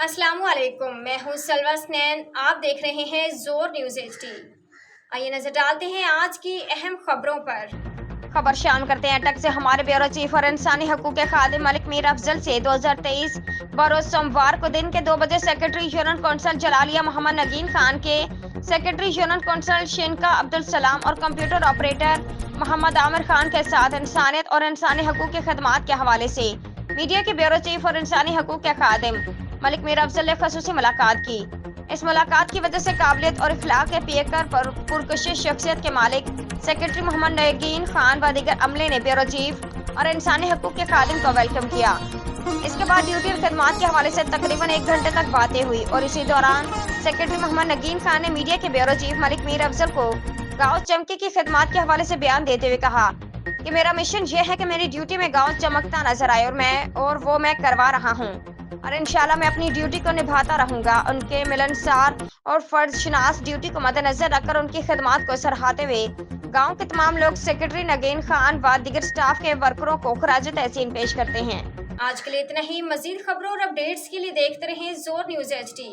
अस्सलामु अलैकुम, मैं हूँ सलवा स्नैन। आप देख रहे हैं जोर न्यूज़ HD। आइए नजर डालते हैं आज की अहम खबरों पर। खबर शामिल करते हैं। अटक से हमारे ब्यूरो चीफ और इंसानी हकूक के खादिम मलिक मीर अफजल से 2023 बरोज सोमवार को दिन के 2 बजे secretary union council Jalalia Mohammad Nagin Khan के secretary union council Shinka Abdul Salam और कंप्यूटर ऑपरेटर मोहम्मद आमिर खान के साथ इंसानियत और इंसानी हकूक की खदमात के हवाले से मीडिया के ब्यूरो चीफ और इंसानी हकूक के खादिम मलिक मीर अफजल ने खसूसी मुलाकात की। इस मुलाकात की वजह से काबिलियत और इखलाक के पियकर पुरकशिश शख्सियत के मालिक सेक्रेटरी मोहम्मद नगीन खान व दीगर अमले ने ब्यूरो चीफ और इंसानी हकूक के खादिम को वेलकम किया। इसके बाद ड्यूटी और खदमात के हवाले से तकरीबन 1 घंटे तक बातें हुई और इसी दौरान सेक्रेटरी मोहम्मद नगीन खान ने मीडिया के ब्यूरो चीफ मलिक मीर अफजल को गाँव चमकी की खदमात के हवाले से बयान देते हुए कहा कि मेरा मिशन ये है कि मेरी ड्यूटी में गाँव चमकता नजर आए और वो मैं करवा रहा हूँ और इंशाल्लाह मैं अपनी ड्यूटी को निभाता रहूंगा। उनके मिलनसार और फर्ज शनास ड्यूटी को मद्देनजर रखकर उनकी खदमात को सराहते हुए गांव के तमाम लोग सेक्रेटरी नगीन खान व दीगर स्टाफ के वर्करों को खराज तहसीन पेश करते हैं। आज के लिए इतना ही। मजीद खबरों और अपडेट्स के लिए देखते रहें जोर न्यूज़ HD।